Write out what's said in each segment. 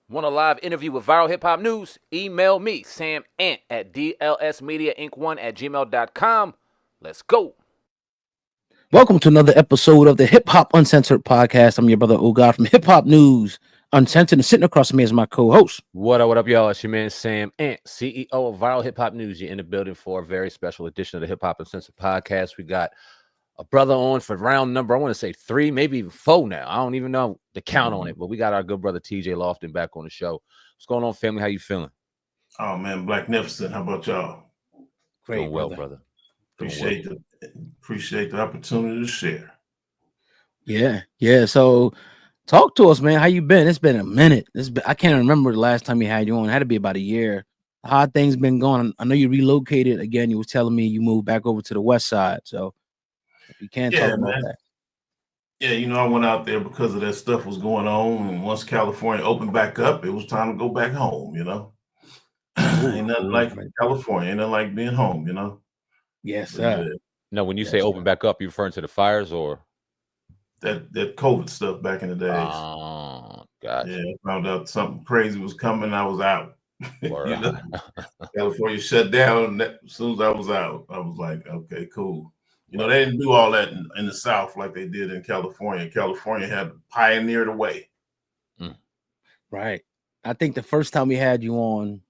Want a live interview with Viral Hip Hop News? Email me, Sam Ant, at dlsmediainc1@gmail.com. Let's go. Welcome to another episode of the Hip Hop Uncensored podcast. I'm your brother Ogad from Hip Hop News Uncensored, and sitting across from me is my co-host. What up, y'all? It's your man, Sam Ant, CEO of Viral Hip Hop News. You're in the building for a very special edition of the Hip Hop Uncensored podcast. We got a brother on for round number, I want to say 3, maybe even 4 now. I don't even know the count on it, but we got our good brother TJ Loftin back on the show. What's going on, family? How you feeling? Oh man, Blacknificent. How about y'all? Great, Doing well, brother. Appreciate the opportunity to share. Yeah. So, talk to us, man. How you been? It's been a minute. I can't remember the last time we had you on. It had to be about a year. How things been going? I know you relocated again. You was telling me you moved back over to the west side. So, if you can't talk about that. Yeah, I went out there because of that stuff was going on, and once California opened back up, it was time to go back home. Ain't nothing like California. Ain't nothing like being home. Yes, sir. No, when you say open back up, you referring to the fires or that COVID stuff back in the days? Oh, gotcha. Yeah, I found out something crazy was coming. I was out. California shut down. As soon as I was out, I was like, okay, cool. They didn't do all that in the South like they did in California. California had to pioneer the way. Right. I think the first time we had you on,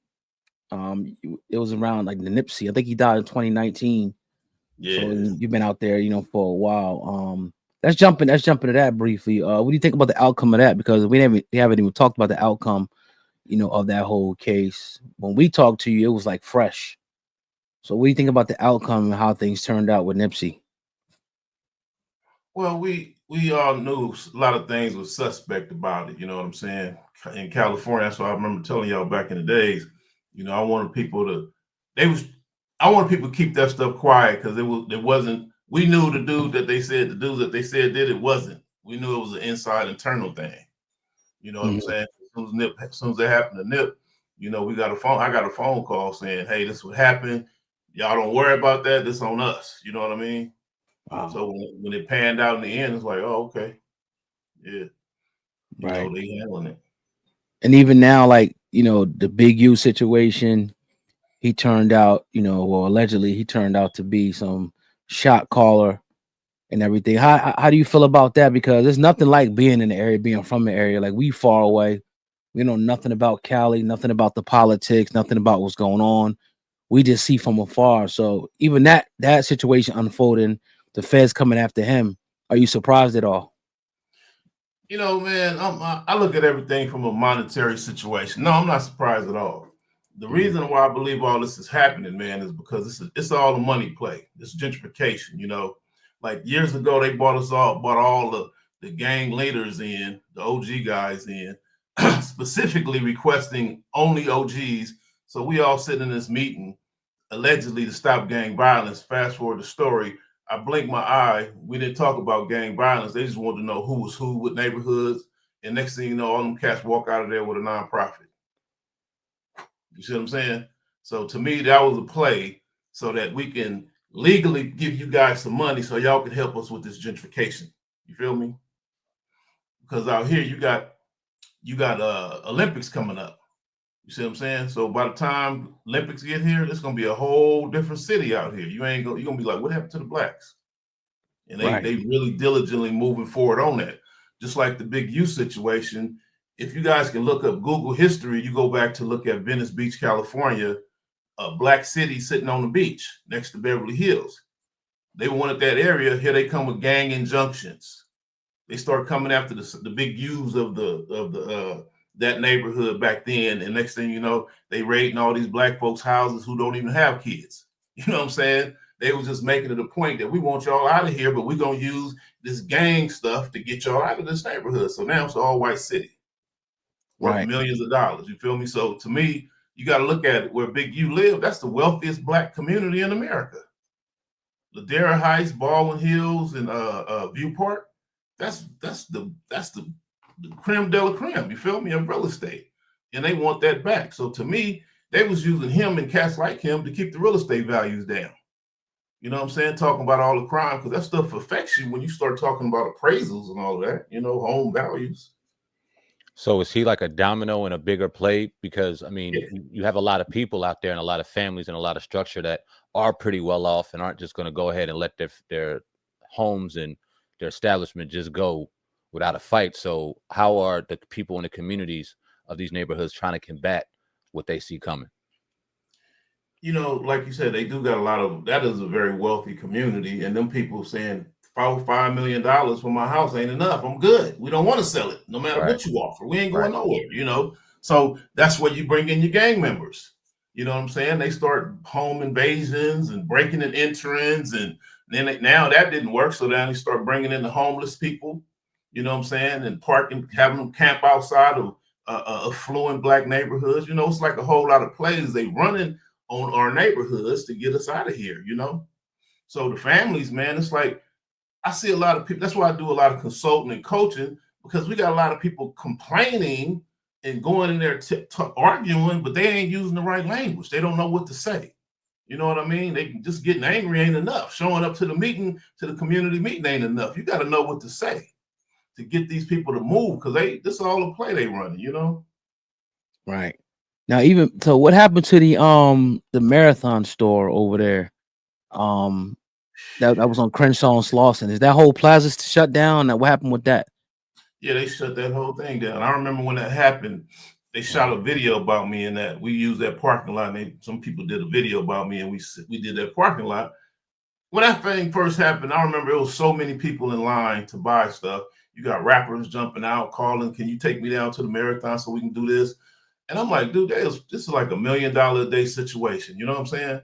it was around like the Nipsey. I think he died in 2019. Yeah. So you've been out there, for a while. Let's jump into that briefly. What do you think about the outcome of that? Because we haven't even talked about the outcome, of that whole case. When we talked to you, it was like fresh. So what do you think about the outcome and how things turned out with Nipsey? Well, we all knew a lot of things was suspect about it. You know what I'm saying? In California, that's why I remember telling y'all back in the days. I wanted people to keep that stuff quiet because it wasn't. We knew the dude that they said did it wasn't. We knew it was an inside internal thing. You know what I'm saying? As soon as that happened to Nip, we got a phone. I got a phone call saying, "Hey, this would happen. Y'all don't worry about that. This on us." You know what I mean? Wow. So when it panned out in the end, it's like, oh, okay, yeah, right. They handling it. And even now, like the Big U situation, he turned out, allegedly he turned out to be some shot caller and everything. How do you feel about that? Because there's nothing like being in the area, being from the area. Like, we far away. We know nothing about Cali, nothing about the politics, nothing about what's going on. We just see from afar. So even that situation unfolding, the feds coming after him, are you surprised at all? Man, I look at everything from a monetary situation. No, I'm not surprised at all. The reason why I believe all this is happening, man, is because it's all a money play. It's gentrification. Like years ago, they bought all the gang leaders in, the OG guys in, specifically requesting only OGs. So we all sitting in this meeting, allegedly to stop gang violence. Fast forward the story, I blinked my eye. We didn't talk about gang violence. They just wanted to know who was who, what neighborhoods. And next thing you know, all them cats walk out of there with a nonprofit. You see what I'm saying? So to me, that was a play so that we can legally give you guys some money so y'all can help us with this gentrification. You feel me? Because out here you got Olympics coming up. You see what I'm saying? So by the time Olympics get here, it's gonna be a whole different city out here. You're gonna be like, what happened to the blacks? And they really diligently moving forward on that. Just like the Big U situation. If you guys can look up Google history, you go back to look at Venice Beach, California, a black city sitting on the beach next to Beverly Hills. They wanted that area. Here they come with gang injunctions. They start coming after the big U's of that neighborhood back then. And next thing you know, they raiding all these black folks' houses who don't even have kids. You know what I'm saying? They was just making it a point that we want y'all out of here, but we're going to use this gang stuff to get y'all out of this neighborhood. So now it's an all-white city worth millions of dollars. You feel me? So to me, you got to look at it where Big U live. That's the wealthiest black community in America. Ladera Heights, Baldwin Hills, and Viewport. That's the creme de la creme, you feel me, of real estate. And they want that back. So to me, they was using him and cats like him to keep the real estate values down. You know what I'm saying? Talking about all the crime, because that stuff affects you when you start talking about appraisals and all that, home values. So is he like a domino in a bigger play? Because I mean, Yeah. you have a lot of people out there and a lot of families and a lot of structure that are pretty well off and aren't just going to go ahead and let their homes and their establishment just go without a fight. So how are the people in the communities of these neighborhoods trying to combat what they see coming? You know, like you said, they do got a lot of that is a very wealthy community, and them people saying $4 or $5 million for my house ain't enough. I'm good. We don't want to sell it, no matter Right. what you offer. We ain't Right. going nowhere, you know. So that's where you bring in your gang members. You know what I'm saying? They start home invasions and breaking and enterings, and then now that didn't work. So then they start bringing in the homeless people. You know what I'm saying? And parking, having them camp outside of affluent black neighborhoods. You know, it's like a whole lot of plays they running on our neighborhoods to get us out of here, you know? So the families, man, it's like I see a lot of people. That's why I do a lot of consulting and coaching, because we got a lot of people complaining and going in there arguing, but they ain't using the right language. They don't know what to say. You know what I mean? They just getting angry ain't enough. Showing up to the meeting, to the community meeting ain't enough. You got to know what to say to get these people to move, because this is all a play they running, you know? Right. Now, even so, what happened to the marathon store over there? That was on Crenshaw and Slauson. Is that whole plaza shut down? Now, what happened with that? Yeah, they shut that whole thing down. I remember when that happened, they shot a video about me, and that we used that parking lot. And some people did a video about me, and we did that parking lot. When that thing first happened, I remember it was so many people in line to buy stuff. You got rappers jumping out, calling, "Can you take me down to the marathon so we can do this?" And I'm like, dude, this is like $1 million a day situation. You know what I'm saying?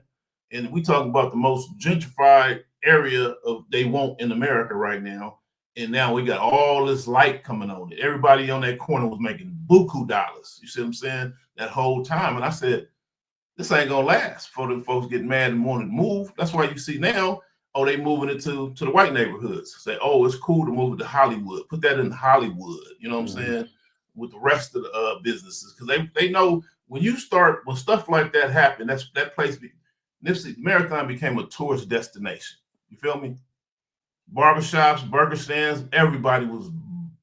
And we talking about the most gentrified area of they want in America right now. And now we got all this light coming on it. Everybody on that corner was making buku dollars. You see what I'm saying? That whole time. And I said, this ain't gonna last for the folks getting mad and wanting to move. That's why you see now, oh, they moving it to the white neighborhoods. Say, oh, it's cool to move it to Hollywood. Put that in Hollywood. You know what I'm saying? With the rest of the businesses, because they know when stuff like that happen, that place. Nipsey Marathon became a tourist destination. You feel me? Barbershops, burger stands, everybody was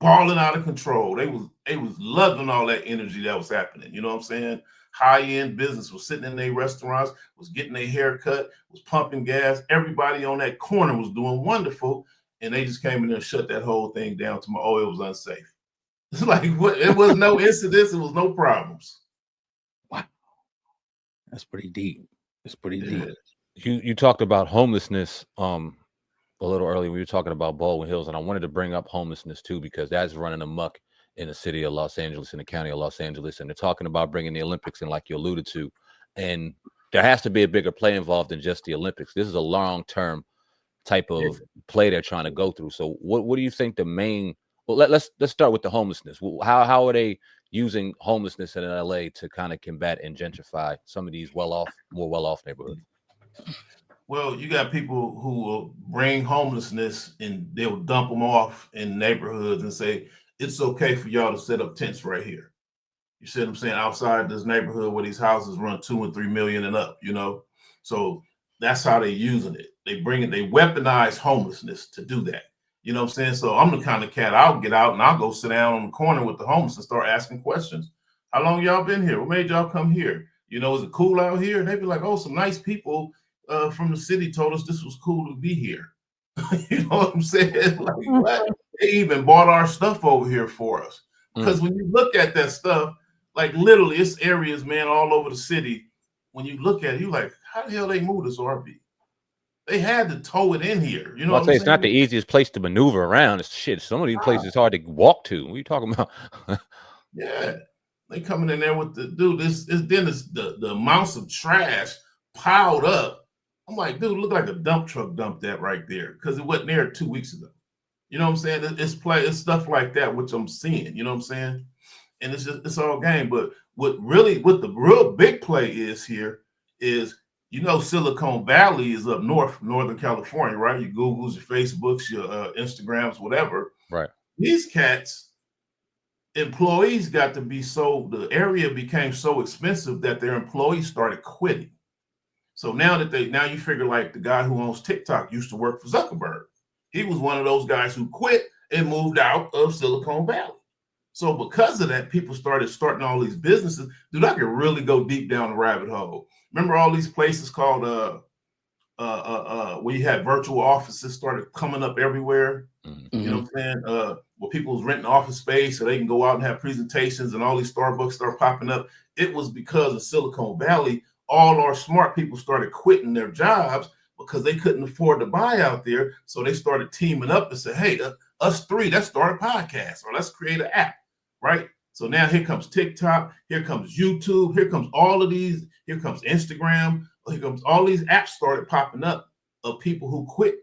balling out of control. They was loving all that energy that was happening. You know what I'm saying? High-end business was sitting in their restaurants, was getting their hair cut, was pumping gas. Everybody on that corner was doing wonderful. And they just came in there and shut that whole thing down to it was unsafe. It's like what it was no incidents, it was no problems. Wow. That's pretty deep. It's pretty deep. You talked about homelessness a little earlier. We were talking about Baldwin Hills, and I wanted to bring up homelessness too, because that's running amok in the city of Los Angeles, in the county of Los Angeles, and they're talking about bringing the Olympics in, like you alluded to, and there has to be a bigger play involved than just the Olympics. This is a long-term type of play they're trying to go through. So what do you think the main, well, let's start with the homelessness. How are they using homelessness in LA to kind of combat and gentrify some of these more well-off neighborhoods? Well, you got people who will bring homelessness and they'll dump them off in neighborhoods and say, it's okay for y'all to set up tents right here. You see what I'm saying? Outside this neighborhood where these houses run 2 and 3 million and up, you know? So that's how they're using it. They weaponize homelessness to do that. You know what I'm saying? So I'm the kind of cat, I'll get out and I'll go sit down on the corner with the homeless and start asking questions. How long y'all been here? What made y'all come here? You know, is it cool out here? And they'd be like, oh, some nice people from the city told us this was cool to be here. You know what I'm saying? Like, what? They even bought our stuff over here for us. Because when you look at that stuff, like literally, it's areas, man, all over the city. When you look at it, you're like, how the hell they moved this RV? They had to tow it in here. You know what I'm saying? It's not the easiest place to maneuver around. It's shit. Some of these places it's hard to walk to. What are you talking about? Yeah. They coming in there with the dude. It's the amounts of trash piled up. I'm like, dude, look like a dump truck dumped that right there, because it wasn't there 2 weeks ago. You know what I'm saying? It's stuff like that which I'm seeing. You know what I'm saying? And it's all game. But what the real big play is here is, you know, Silicon Valley is up north, Northern California, right? Your Googles, your Facebooks, your Instagrams, whatever. Right. These cats, employees got to be the area became so expensive that their employees started quitting. So now you figure, like the guy who owns TikTok used to work for Zuckerberg. He was one of those guys who quit and moved out of Silicon Valley. So because of that, people starting all these businesses. Dude, I could really go deep down the rabbit hole. Remember all these places called where you had virtual offices started coming up everywhere. Mm-hmm. You know what I'm saying? Where people was renting office space so they can go out and have presentations, and all these Starbucks start popping up. It was because of Silicon Valley. All our smart people started quitting their jobs because they couldn't afford to buy out there. So they started teaming up and said, hey, us three, let's start a podcast or let's create an app, right? So now here comes TikTok, here comes YouTube, here comes all of these, here comes Instagram, here comes all these apps started popping up of people who quit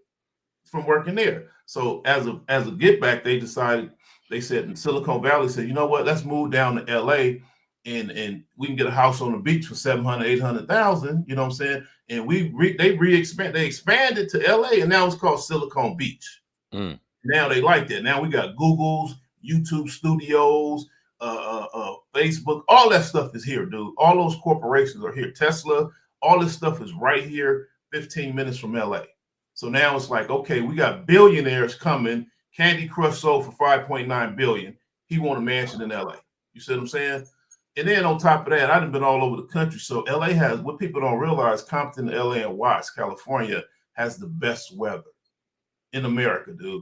from working there. So as a get back, they said in Silicon Valley said, you know what, let's move down to LA and we can get a house on the beach for 700, 800,000, you know what I'm saying? And they expanded to LA, and now it's called Silicon Beach. Mm. Now they like that. Now we got Google's, YouTube studios, Facebook, all that stuff is here, dude. All those corporations are here. Tesla, all this stuff is right here, 15 minutes from LA. So now it's like, okay, we got billionaires coming. Candy Crush sold for 5.9 billion. He want a mansion in LA. You see what I'm saying? And then on top of that, I've been all over the country. So LA has, what people don't realize, Compton, LA, and Watts, California has the best weather in America, dude.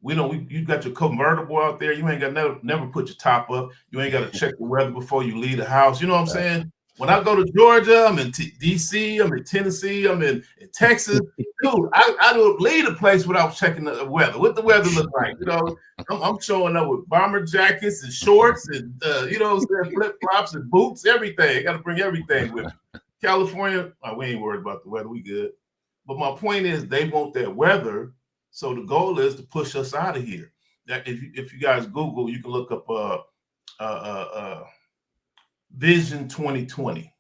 You got your convertible out there. You ain't got never put your top up. You ain't got to check the weather before you leave the house. You know what I'm saying? When I go to Georgia, I'm in DC, I'm in Tennessee, I'm in Texas. Dude, I don't leave the place without checking the weather. What the weather look like? You know, I'm showing up with bomber jackets and shorts and you know what I'm saying, flip flops and boots, everything. Got to bring everything with me. California, we ain't worried about the weather. We good. But my point is, they want that weather. So the goal is to push us out of here. That if you guys Google, you can look up Vision 2020,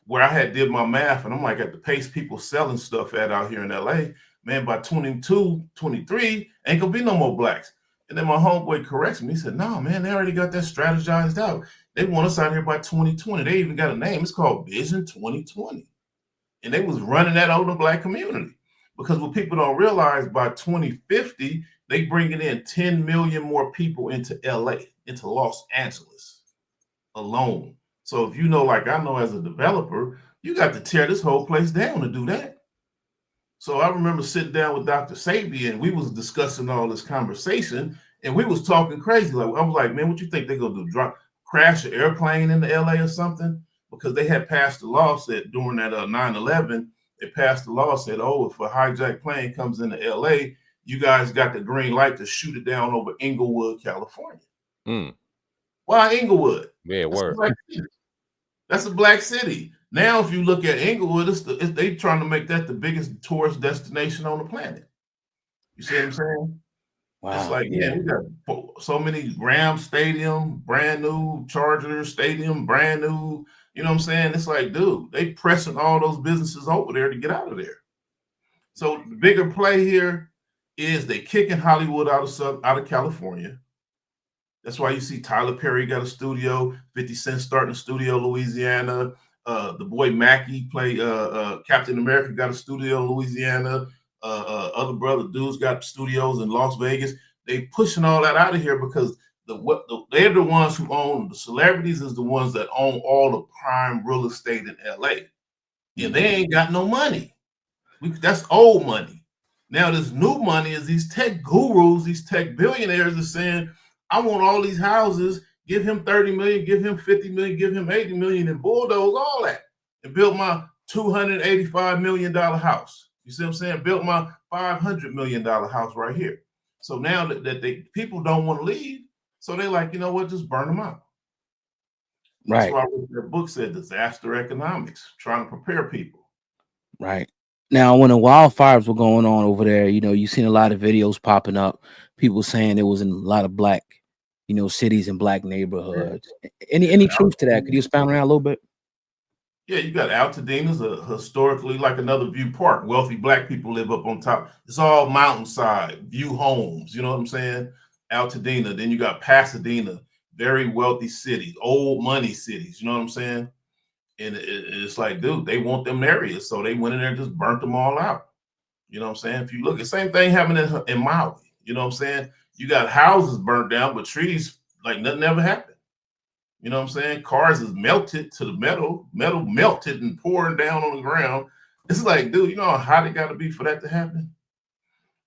where I did my math, and I'm like, at the pace people selling stuff at out here in LA, man, by 22, 23, ain't gonna be no more blacks. And then my homeboy corrects me. He said, no, man, they already got that strategized out. They want us out here by 2020. They even got a name. It's called Vision 2020. And they was running that on the black community. Because what people don't realize, by 2050, they bringing in 10 million more people into LA, into Los Angeles alone. So if you know, like I know as a developer, you got to tear this whole place down to do that. So I remember sitting down with Dr. Sabi, and we was discussing all this conversation, and we was talking crazy. Like I was like, man, what you think they're gonna do? Crash an airplane into LA or something? Because they had passed a law said during that 9/11, they passed the law said, oh, if a hijacked plane comes into LA, you guys got the green light to shoot it down over Inglewood, California. Mm. Why Inglewood? Yeah, word. That's a black city. Now, if you look at Inglewood, they trying to make that the biggest tourist destination on the planet. You see what I'm saying? Wow. It's like, yeah, we got so many Rams Stadium, brand new, Chargers Stadium, brand new. You know what I'm saying? It's like, dude, they pressing all those businesses over there to get out of there. So the bigger play here is they kicking Hollywood out of California. That's why you see Tyler Perry got a studio, 50 Cent starting a studio in Louisiana. The boy Mackie play Captain America got a studio in Louisiana. Other brother dudes got studios in Las Vegas. They pushing all that out of here because they're the ones who own the celebrities is the ones that own all the prime real estate in LA. And they ain't got no money. That's old money. Now this new money is these tech gurus, these tech billionaires are saying, I want all these houses, give him 30 million, give him 50 million, give him 80 million, and bulldoze all that and build my $285 million house. You see what I'm saying? Built my $500 million house right here. So now that people don't want to leave, so they like, you know what, just burn them out. Right. That's why that book said disaster economics, trying to prepare people. Right. Now, when the wildfires were going on over there, you know, you've seen a lot of videos popping up, people saying it was in a lot of black, you know, cities and black neighborhoods. Any truth to that? Could you expound around a little bit? Yeah, you got Altadena's historically like another view park. Wealthy black people live up on top. It's all mountainside, view homes. You know what I'm saying? Altadena. Then you got Pasadena, very wealthy cities, old money cities. You know what I'm saying? And it's like, dude, they want them areas. So they went in there and just burnt them all out. You know what I'm saying? If you look, the same thing happened in Maui. You know what I'm saying? You got houses burnt down, but trees like nothing ever happened. You know what I'm saying? Cars is melted to the metal melted and pouring down on the ground. It's like, dude, you know how hot it got to be for that to happen?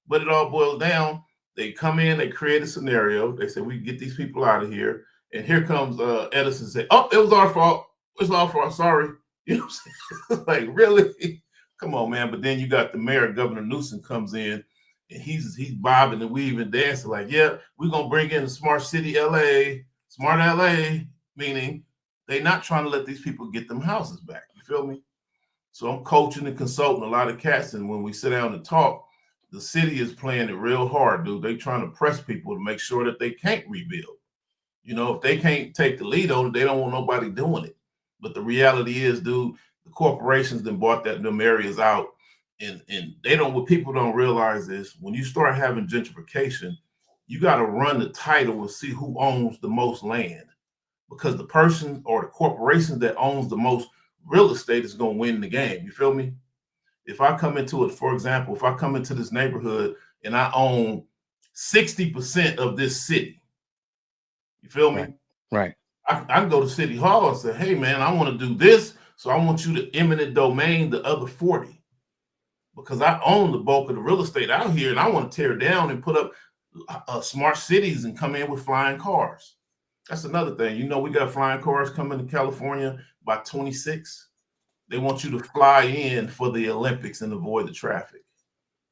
But it all boils down. They come in, they create a scenario. They say, we get these people out of here. And here comes Edison say, oh, it was our fault. It's our fault. Sorry. You know what I'm saying? Like, really? Come on, man. But then you got the mayor, Governor Newsom, comes in, and he's bobbing and weaving, dancing like, yeah, we're going to bring in a smart city LA, smart LA, meaning they're not trying to let these people get them houses back. You feel me? So I'm coaching and consulting a lot of cats. And when we sit down and talk, the city is playing it real hard, dude. They trying to press people to make sure that they can't rebuild. You know, if they can't take the lead on it, they don't want nobody doing it. But the reality is, dude, the corporations then bought them areas out. And they don't, what people don't realize is when you start having gentrification, you got to run the title and see who owns the most land. Because the person or the corporation that owns the most real estate is going to win the game. You feel me? If I come into it, for example, if I come into this neighborhood and I own 60% of this city, you feel me? Right. I can go to City Hall and say, hey, man, I want to do this. So I want you to eminent domain the other 40 because I own the bulk of the real estate out here and I want to tear down and put up smart cities and come in with flying cars. That's another thing. You know, we got flying cars coming to California by 26. They want you to fly in for the Olympics and avoid the traffic.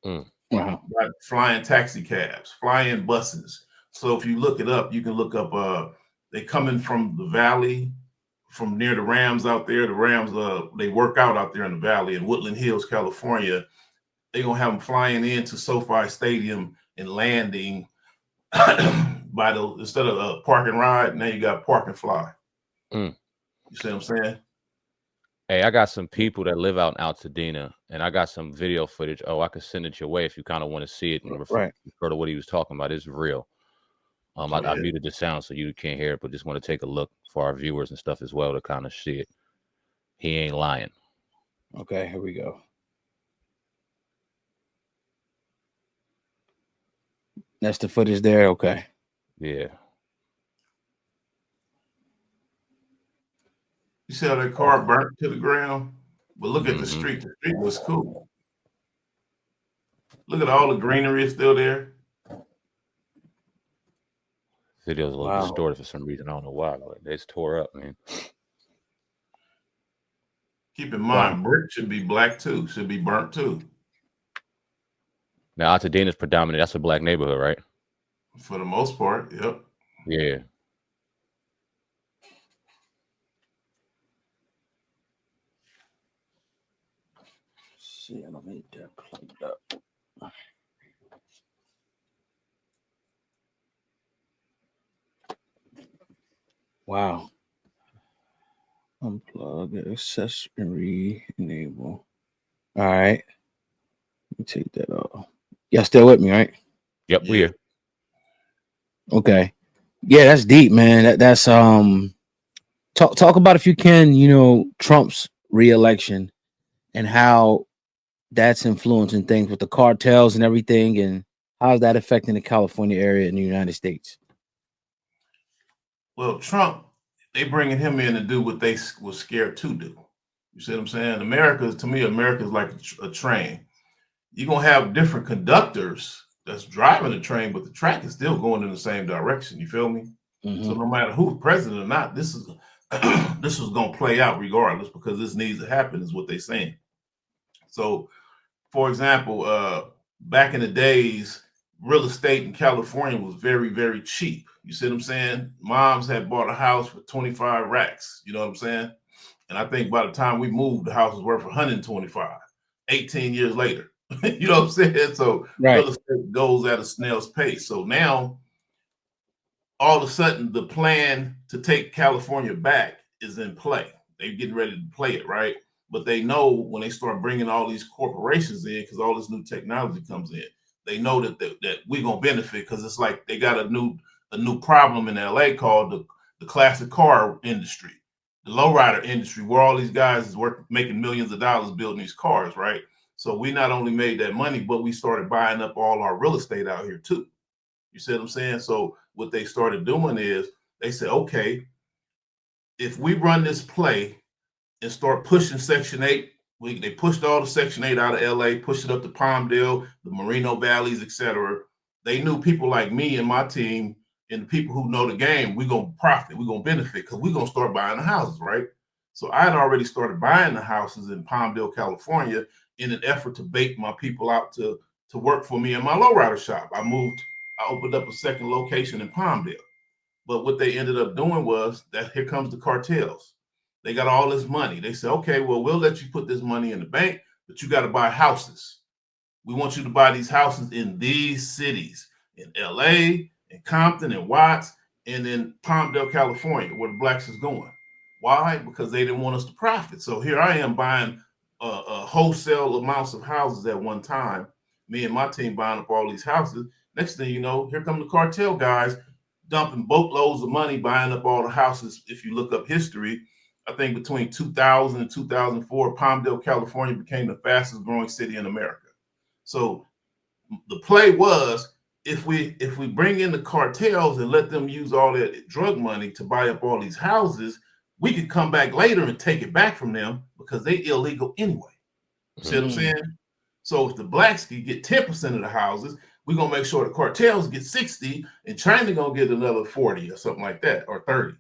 Wow. Like flying taxi cabs, flying buses. So if you look it up, you can look up, they coming from the valley, from near the Rams out there. The Rams, they work out there in the valley in Woodland Hills, California. They're going to have them flying into SoFi Stadium and landing by instead of park and ride, now you got park and fly. You see what I'm saying? Hey, I got some people that live out in Altadena, and I got some video footage. Oh, I could send it your way if you kind of want to see it and refer to what he was talking about. It's real. I muted the sound so you can't hear it, but just want to take a look for our viewers and stuff as well to kind of see it. He ain't lying. Okay, here we go. That's the footage there. Okay. Yeah. You see how that car burnt to the ground? But look at the street. The street was cool. Look at all the greenery is still there. Video's a little distorted for some reason. I don't know why. It's tore up, man. Keep in mind, brick should be black too. Should be burnt too. Now, Altadena is predominant. That's a black neighborhood, right? For the most part, yep. Yeah. See, I don't need that plugged up. Wow. Unplug, accessory, enable. All right. Let me take that off. Y'all still with me, right? Yep, we're here. Okay. Yeah, that's deep, man. That's talk about, if you can, you know, Trump's re-election and how that's influencing things with the cartels and everything, and how's that affecting the California area in the United States? Well, Trump, they bringing him in to do what they was scared to do. You see what I'm saying? America, to me, America is like a train. You're going to have different conductors that's driving the train, but the track is still going in the same direction. You feel me? So no matter who's president or not, this is going to play out regardless, because this needs to happen is what they're saying. So, for example, back in the days, real estate in California was very, very cheap. You see what I'm saying? Moms had bought a house for 25 racks. You know what I'm saying? And I think by the time we moved, the house was worth 125, 18 years later. You know what I'm saying? So real estate goes at a snail's pace. So now, all of a sudden, the plan to take California back is in play. They're getting ready to play it, right? But they know when they start bringing all these corporations in, because all this new technology comes in, they know that we're gonna benefit, because it's like they got a new problem in LA called the classic car industry, the lowrider industry, where all these guys is making millions of dollars building these cars, right? So we not only made that money, but we started buying up all our real estate out here too. You see what I'm saying? So what they started doing is they said, okay, if we run this play and start pushing Section 8, they pushed all the Section 8 out of LA, pushed it up to Palmdale, the Moreno Valleys, etc. They knew people like me and my team and the people who know the game, we're going to profit, we're going to benefit because we're going to start buying the houses, right? So I had already started buying the houses in Palmdale, California, in an effort to bait my people out to work for me in my lowrider shop. I opened up a second location in Palmdale. But what they ended up doing was that here comes the cartels. They got all this money. They said, okay, well, we'll let you put this money in the bank, but you got to buy houses. We want you to buy these houses in these cities, in LA, in Compton, and Watts, and in Palmdale, California, where the blacks is going. Why? Because they didn't want us to profit. So here I am buying wholesale amounts of houses at one time. Me and my team buying up all these houses. Next thing you know, here come the cartel guys dumping boatloads of money, buying up all the houses. If you look up history, I think between 2000 and 2004, Palmdale, California became the fastest growing city in America. So the play was, if we bring in the cartels and let them use all that drug money to buy up all these houses, we could come back later and take it back from them because they illegal anyway. See what I'm saying? So if the blacks could get 10% of the houses, we're going to make sure the cartels get 60 and China going to get another 40 or something like that, or 30.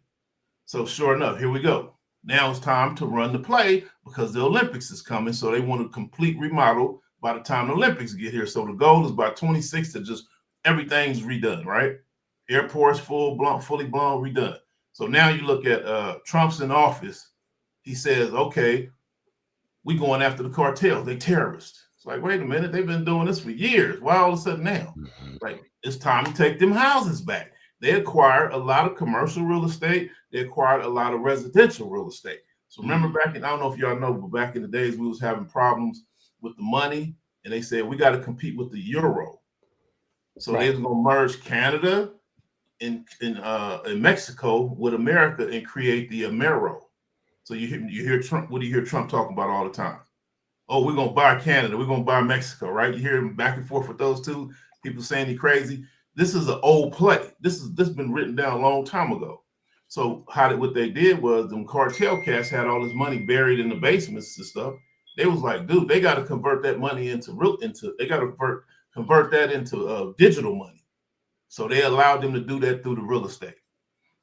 So sure enough, here we go. Now it's time to run the play because the Olympics is coming. So they want a complete remodel by the time the Olympics get here. So the goal is by 26 to just everything's redone, right? Airports fully blown, redone. So now you look at Trump's in office. He says, okay, we going after the cartels. They terrorists. It's like, wait a minute, they've been doing this for years. Why all of a sudden now? Like, it's time to take them houses back. They acquired a lot of commercial real estate. They acquired a lot of residential real estate. So remember back in, I don't know if y'all know, but back in the days, we was having problems with the money. And they said, we got to compete with the euro. So they was going to merge Canada and Mexico with America and create the Amero. So you hear Trump, what do you hear Trump talking about all the time? Oh, we're going to buy Canada. We're going to buy Mexico, right? You hear him back and forth with those two. People saying he's crazy. This is an old play. This been written down a long time ago. So what they did was them cartel cats had all this money buried in the basements and stuff. They was like, dude, they got to convert that money into convert that into digital money. So they allowed them to do that through the real estate.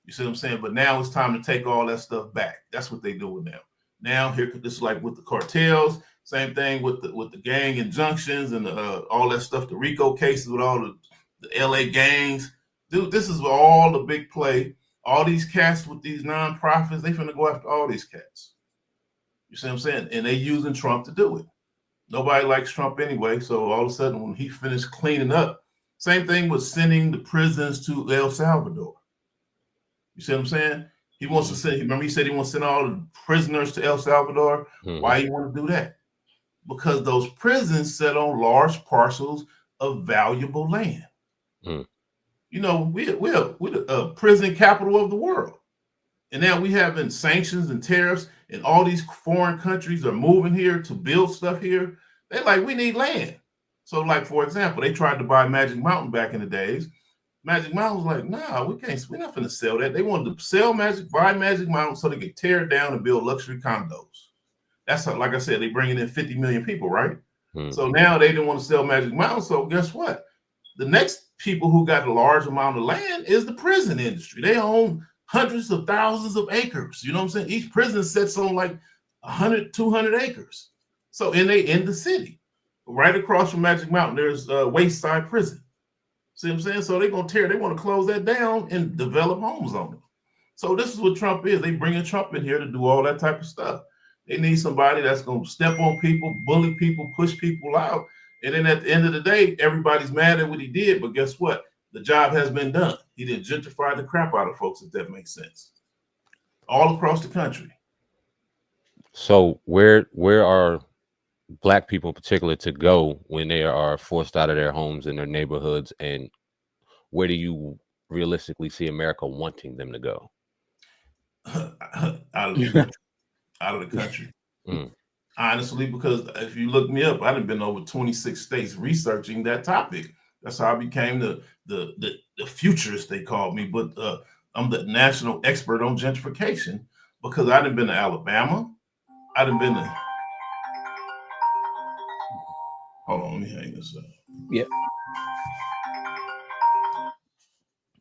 You see what I'm saying? But now it's time to take all that stuff back. That's what they're doing now. Now this is like with the cartels. Same thing with the gang injunctions and all that stuff, the RICO cases with all the LA gangs. Dude, this is all the big play. All these cats with these nonprofits, they finna go after all these cats. You see what I'm saying? And they using Trump to do it. Nobody likes Trump anyway. So all of a sudden, when he finished cleaning up, same thing with sending the prisons to El Salvador. You see what I'm saying? He wants to send, remember he said he wants to send all the prisoners to El Salvador? Why you want to do that? Because those prisons sit on large parcels of valuable land. You know, we're the prison capital of the world. And now we having sanctions and tariffs, and all these foreign countries are moving here to build stuff here. They're like, we need land. So, like, for example, they tried to buy Magic Mountain back in the days. Magic Mountain was like, nah, we're not going to sell that. They wanted to buy Magic Mountain so they could tear it down and build luxury condos. That's how, like I said, they bringing in 50 million people, right? So now they didn't want to sell Magic Mountain. So guess what? The next people who got a large amount of land is the prison industry. They own hundreds of thousands of acres. You know what I'm saying? Each prison sits on like 100, 200 acres. So they in the city. Right across from Magic Mountain, there's Wayside Prison. See what I'm saying? So they want to close that down and develop homes on it. So this is what Trump is. They bringing Trump in here to do all that type of stuff. They need somebody that's going to step on people, bully people, push people out. And then at the end of the day, everybody's mad at what he did. But guess what? The job has been done. He did gentrify the crap out of folks, if that makes sense. All across the country. So where are Black people in particular to go when they are forced out of their homes and their neighborhoods? And where do you realistically see America wanting them to go? Out of the country. Honestly, because if you look me up, I've been over 26 states researching that topic. That's how I became the futurist, they called me. But I'm the national expert on gentrification because I done been to Alabama. I done been to. Hold on, let me hang this up. Yeah.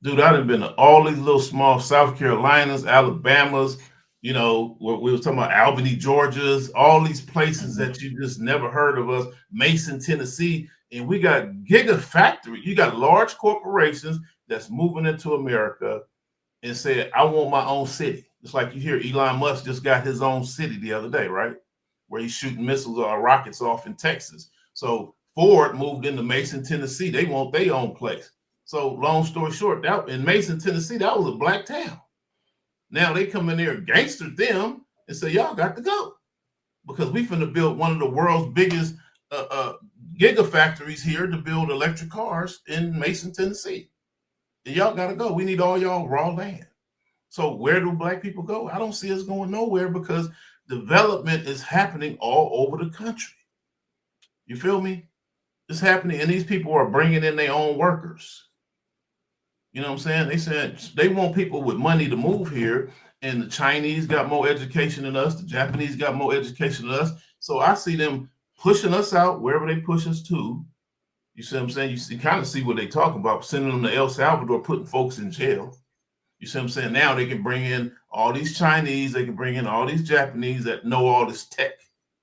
Dude, I done been to all these little small South Carolinas, Alabamas, you know, we were talking about Albany, Georgia's, all these places that you just never heard of us, Mason, Tennessee, and we got gigafactory. You got large corporations that's moving into America and said, I want my own city. It's like you hear Elon Musk just got his own city the other day, right? Where he's shooting missiles or rockets off in Texas. So Ford moved into Mason, Tennessee. They want their own place. So long story short, that in Mason, Tennessee, that was a black town. Now they come in there, gangster them, and say, y'all got to go. Because we finna build one of the world's biggest gigafactories here to build electric cars in Mason, Tennessee. And y'all got to go. We need all y'all raw land. So where do black people go? I don't see us going nowhere because development is happening all over the country. You feel me? It's happening, and these people are bringing in their own workers. You know what I'm saying? They said they want people with money to move here, and the Chinese got more education than us. The Japanese got more education than us. So I see them pushing us out wherever they push us to. You see what I'm saying? You kind of see what they talking about, sending them to El Salvador, putting folks in jail. You see what I'm saying? Now they can bring in all these Chinese, they can bring in all these Japanese that know all this tech,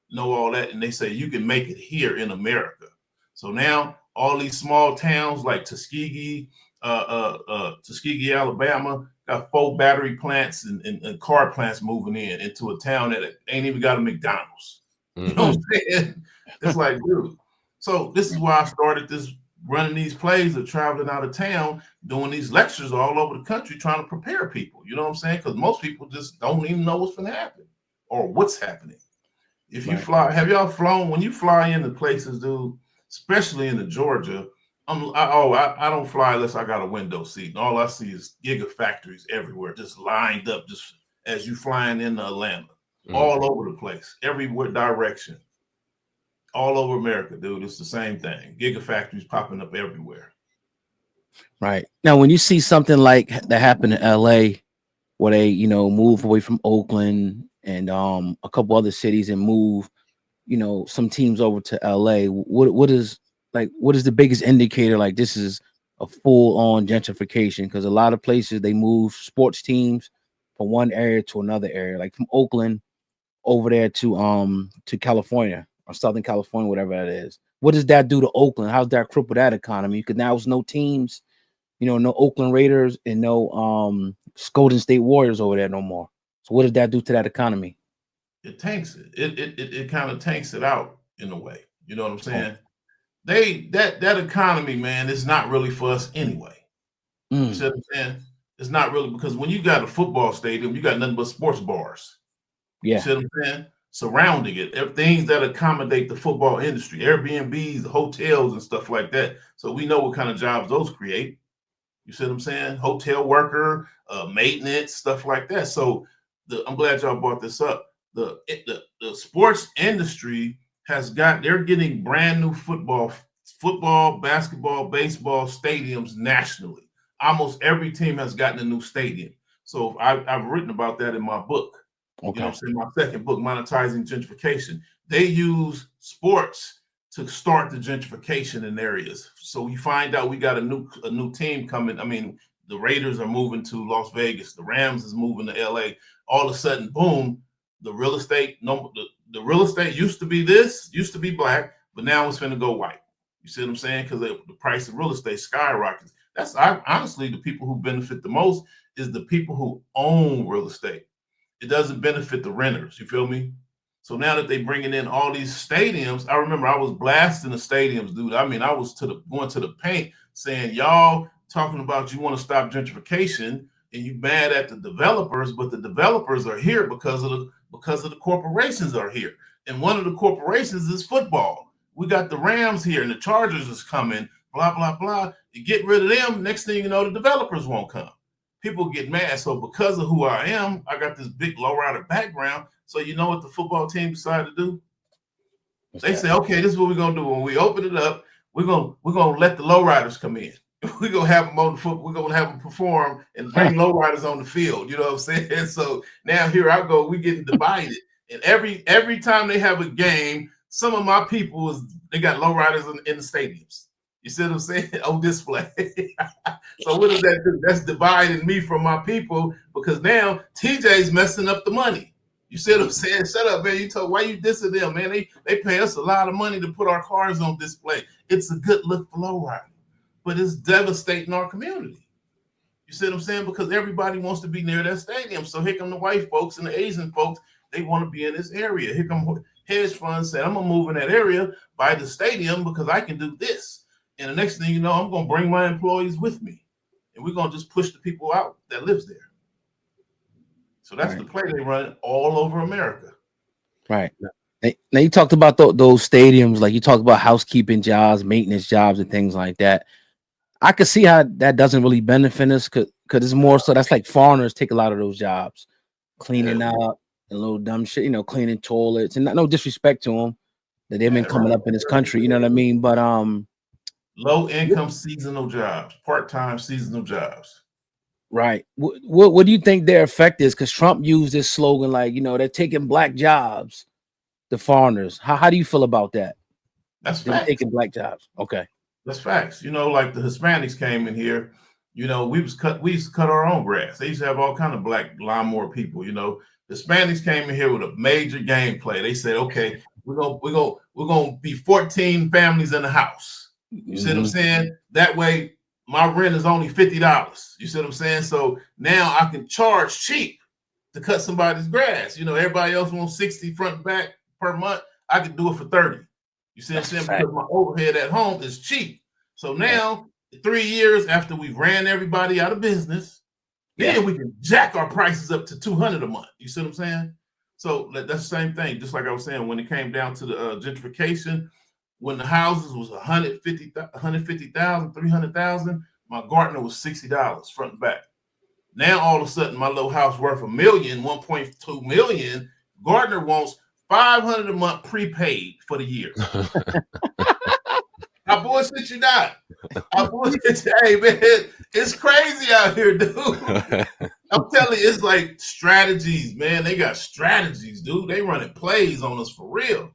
know all that, and they say you can make it here in America. So now all these small towns like Tuskegee, Alabama, got 4 battery plants and car plants moving into a town that ain't even got a McDonald's. Mm-hmm. You know what I'm saying? It's like, dude. So this is why I started this, running these plays of traveling out of town, doing these lectures all over the country, trying to prepare people. You know what I'm saying? Because most people just don't even know what's going to happen or what's happening. If you fly, have y'all flown? When you fly into places, dude, especially into Georgia, I don't fly unless I got a window seat. And all I see is gigafactories everywhere, just lined up, just as you flying into Atlanta, all over the place, everywhere direction. All over America, dude. It's the same thing. Gigafactories popping up everywhere. Right. Now, when you see something like that happen in LA, where they, you know, move away from Oakland and a couple other cities and move, you know, some teams over to LA, what is the biggest indicator? Like this is a full-on gentrification, because a lot of places they move sports teams from one area to another area, like from Oakland over there to California or Southern California, whatever that is. What does that do to Oakland? How's that cripple that economy? Because now there's no teams, you know, no Oakland Raiders and no Golden State Warriors over there no more. So what does that do to that economy? It tanks it. It kind of tanks it out in a way. You know what I'm saying? That economy, man, is not really for us anyway. You see what I'm saying? It's not really, because when you got a football stadium, you got nothing but sports bars. Yeah. You see what I'm saying? Surrounding it, things that accommodate the football industry, Airbnbs, hotels, and stuff like that. So we know what kind of jobs those create. You see what I'm saying? Hotel worker, maintenance, stuff like that. So I'm glad y'all brought this up. The sports industry they're getting brand new football, basketball, baseball stadiums nationally. Almost every team has gotten a new stadium. So I've written about that in my book. Okay. You know what I'm saying? My second book, Weaponizing Gentrification. They use sports to start the gentrification in areas. So we find out we got a new team coming. I mean, the Raiders are moving to Las Vegas. The Rams is moving to LA. All of a sudden, boom, the real estate used to be black, but now it's going to go white. You see what I'm saying? Because the price of real estate skyrockets. That's honestly the people who benefit the most is the people who own real estate. It doesn't benefit the renters. You feel me? So now that they bringing in all these stadiums, I remember I was blasting the stadiums, dude. I mean, I was going to the paint saying, y'all talking about you want to stop gentrification and you mad at the developers, but the developers are here because of the corporations are here. And one of the corporations is football. We got the Rams here and the Chargers is coming, blah, blah, blah. You get rid of them, next thing you know, the developers won't come. People get mad. So because of who I am, I got this big lowrider background. So you know what the football team decided to do? They say, okay, this is what we're going to do. When we open it up, we're gonna let the lowriders come in. We're gonna have them on the foot. We're gonna have them perform and bring lowriders on the field. You know what I'm saying? So now here I go. We getting divided, and every time they have a game, some of my people they got lowriders in the stadiums. You see what I'm saying? On display. So what does that do? That's dividing me from my people because now TJ's messing up the money. You see what I'm saying? Shut up, man. You told why you dissing them, man? They pay us a lot of money to put our cars on display. It's a good look for lowrider, but it's devastating our community. You see what I'm saying? Because everybody wants to be near that stadium. So here come the white folks and the Asian folks. They want to be in this area. Here come hedge funds saying, I'm gonna move in that area by the stadium because I can do this. And the next thing you know, I'm gonna bring my employees with me, and we're gonna just push the people out that lives there. So that's the play they run all over America. Right. Now you talked about those stadiums, like you talked about housekeeping jobs, maintenance jobs, and things like that. I could see how that doesn't really benefit us because it's more so that's like foreigners take a lot of those jobs, cleaning up and little dumb shit, cleaning toilets, and no disrespect to them that they've been coming up in this country, you know what I mean? But low income seasonal jobs, part-time seasonal jobs. Right. What do you think their effect is? Because Trump used this slogan like, they're taking black jobs, the foreigners. How do you feel about that? That's facts. Taking black jobs. Okay. That's facts. Like the Hispanics came in here, we used to cut our own grass. They used to have all kind of black lawnmower people, Hispanics came in here with a major game play. They said, okay, we're gonna be 14 families in the house. You see what I'm saying? That way my rent is only $50. You see what I'm saying? So now I can charge cheap to cut somebody's grass. Everybody else wants 60 front and back per month. I can do it for 30. You see what I'm saying? Because my overhead at home is cheap. So now 3 years after we've ran everybody out of business, then we can jack our prices up to $200 a month. You see what I'm saying? So that's the same thing. Just like I was saying, when it came down to the gentrification, when the houses was 150,000, 300,000, my Gartner was $60 front and back. Now all of a sudden my little house worth $1 million, 1.2 million. Gartner wants $500 a month prepaid for the year. I bullshit you not. I bullshit you. Hey man, it's crazy out here, dude. I'm telling you, it's like strategies, man. They got strategies, dude. They running plays on us for real.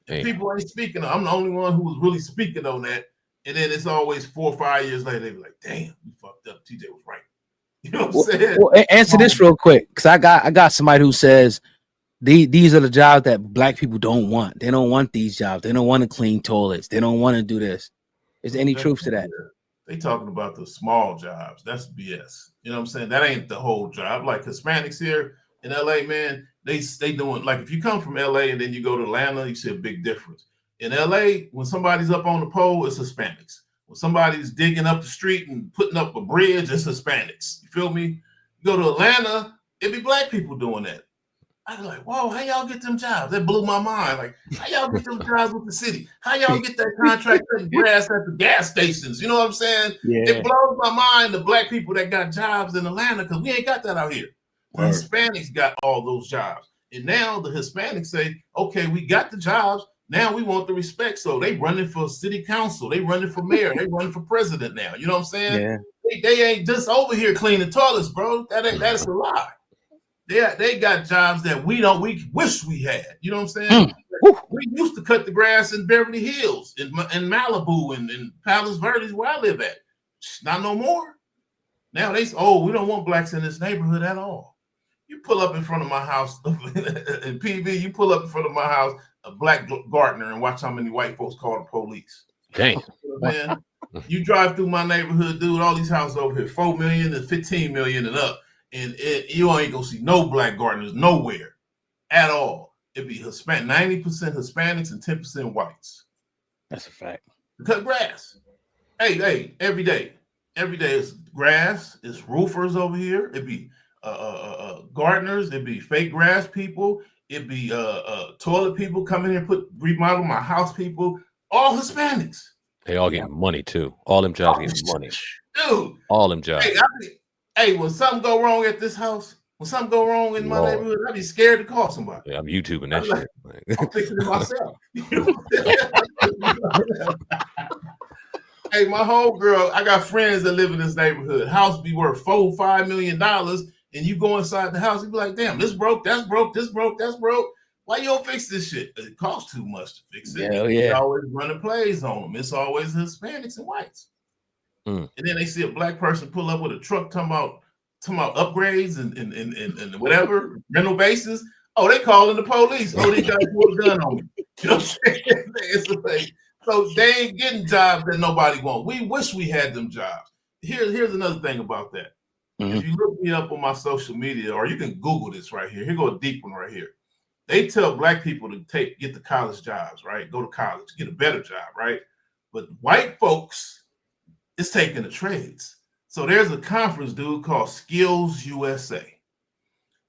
Hey. People ain't speaking. I'm the only one who was really speaking on that. And then it's always 4 or 5 years later, they be like, damn, we fucked up. TJ was right. You know what I'm saying? Well, answer this real quick, because I got somebody who says these are the jobs that black people don't want. They don't want these jobs. They don't want to clean toilets. They don't want to do this. Is there any truth to that? They talking about the small jobs. That's BS. You know what I'm saying? That ain't the whole job. Like Hispanics here in LA, man, they doing, like if you come from LA and then you go to Atlanta, you see a big difference. In LA, when somebody's up on the pole, it's Hispanics. When somebody's digging up the street and putting up a bridge, it's Hispanics. You feel me? You go to Atlanta, it be black people doing that. I was like, whoa, how y'all get them jobs? That blew my mind. Like, how y'all get them jobs with the city? How y'all get that contract cutting grass at the gas stations? You know what I'm saying? Yeah. It blows my mind, the black people that got jobs in Atlanta, because we ain't got that out here. The Hispanics got all those jobs. And now the Hispanics say, okay, we got the jobs. Now we want the respect. So they running for city council. They running for mayor. They running for president now. You know what I'm saying? Yeah. They ain't just over here cleaning toilets, bro. That's a lie. They got jobs that we wish we had. You know what I'm saying? We used to cut the grass in Beverly Hills, in Malibu, and in Palos Verdes, where I live at. Not no more. Now we don't want blacks in this neighborhood at all. You pull up in front of my house in PV, you pull up in front of my house, a black Gartner, and watch how many white folks call the police. Dang. Man, you drive through my neighborhood, dude, all these houses over here, 4 million and 15 million and up. And you ain't gonna see no black gardeners nowhere at all. It'd be Hispanic, 90% Hispanics and 10% whites. That's a fact. Cut grass. Hey, every day. Every day it's grass, it's roofers over here. It'd be gardeners, it'd be fake grass people, it'd be toilet people coming here, remodel my house people, all Hispanics. They all getting money too. All them jobs getting money. Dude. All them jobs. Hey, when something go wrong at this house, when something go wrong in my neighborhood, I'd be scared to call somebody. Yeah, I'm YouTubing that shit. I'm fixing it myself. Hey, my whole girl, I got friends that live in this neighborhood. House be worth $4-5 million, and you go inside the house, you be like, damn, this broke, that's broke, this broke, that's broke. Why you don't fix this shit? It costs too much to fix it. Hell They yeah. always running plays on them. It's always Hispanics and whites. And then they see a black person pull up with a truck talking about upgrades and whatever, rental bases. Oh, they calling the police. Oh, these guys pulled a gun on me. You know what I'm saying? It's the thing. So they ain't getting jobs that nobody wants. We wish we had them jobs. Here's another thing about that. If you look me up on my social media, or you can Google this right here. Here go a deep one right here. They tell black people to get the college jobs, right? Go to college, get a better job, right? But white folks is taking the trades. So there's a conference, dude, called Skills USA.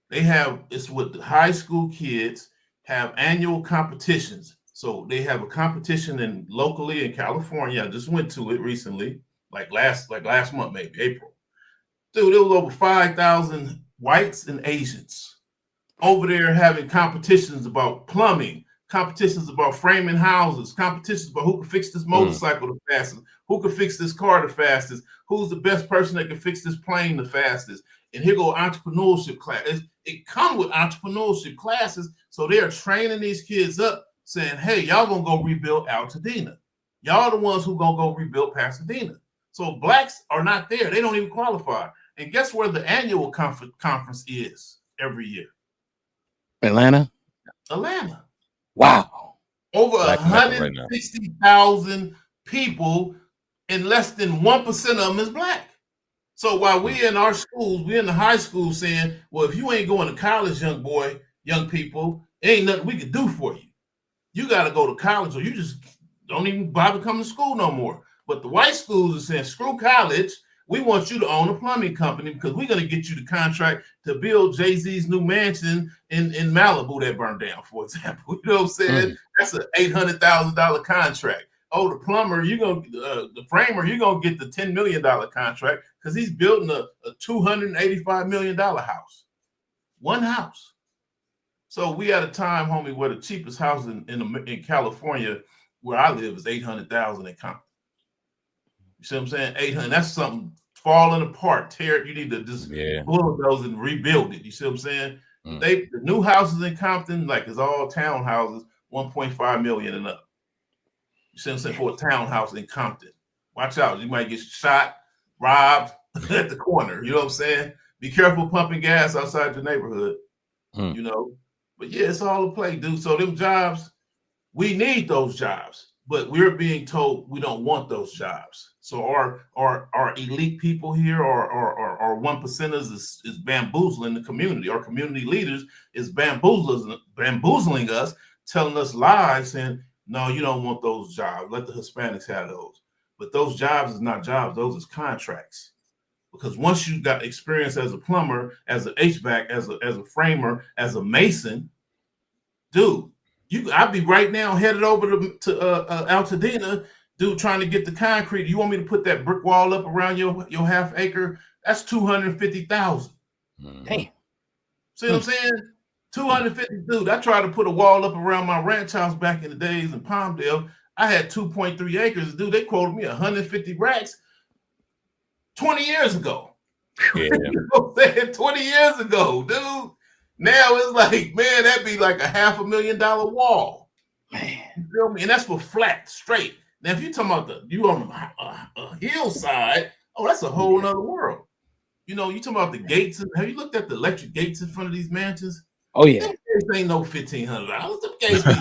They have, it's with the high school kids, have annual competitions. So they have a competition locally in California. I just went to it recently, like last month, maybe April. Dude, there was over 5,000 whites and Asians over there having competitions about plumbing, competitions about framing houses, competitions about who can fix this motorcycle the fastest, who can fix this car the fastest, who's the best person that can fix this plane the fastest. And here go entrepreneurship class. It comes with entrepreneurship classes. So they're training these kids up saying, hey, y'all gonna go rebuild Altadena. Y'all the ones who gonna go rebuild Pasadena. So blacks are not there. They don't even qualify. And guess where the annual conference is every year? Atlanta. Wow. Over Black 160,000 people, and less than 1% of them is black. So while we in our schools, we in the high school saying, well, if you ain't going to college, young people, ain't nothing we can do for you. You got to go to college, or you just don't even bother coming to school no more. But the white schools are saying, screw college. We want you to own a plumbing company because we're going to get you the contract to build Jay-Z's new mansion in Malibu that burned down, for example. You know what I'm saying? That's an $800,000 contract. Oh, the plumber, the framer, you're going to get the $10 million contract because he's building a $285 million house. One house. So we at a time, homie, where the cheapest house in California, where I live, is $800,000 in Compton. You see what I'm saying? 800. That's something falling apart. Tear it. You need to just bulldoze and rebuild it. You see what I'm saying? The new houses in Compton, like it's all townhouses, 1.5 million and up. You see what I'm saying? For a townhouse in Compton. Watch out. You might get shot, robbed at the corner. You know what I'm saying? Be careful pumping gas outside your neighborhood. You know? But yeah, it's all a play, dude. So them jobs, we need those jobs, but we're being told we don't want those jobs. So our elite people here, our 1%ers is bamboozling the community. Our community leaders is bamboozling us, telling us lies, saying, no, you don't want those jobs. Let the Hispanics have those. But those jobs is not jobs. Those is contracts. Because once you got experience as a plumber, as an HVAC, as a framer, as a mason, dude, I'd be right now headed over to Altadena, dude, trying to get the concrete. You want me to put that brick wall up around your half acre? That's $250,000. Damn. See what I'm saying? 250, dude. I tried to put a wall up around my ranch house back in the days in Palmdale. I had 2.3 acres, dude. They quoted me 150 racks 20 years ago. Yeah. You know what I'm saying? 20 years ago, dude. Now it's like, man, that'd be like a $500,000 wall. Man. You feel me? And that's for flat, straight. Now, if you're talking about you on a hillside, oh, that's a whole nother world. You know, you talking about the gates. Have you looked at the electric gates in front of these mansions? Oh, yeah. Them gates ain't no $1,500. Them gates be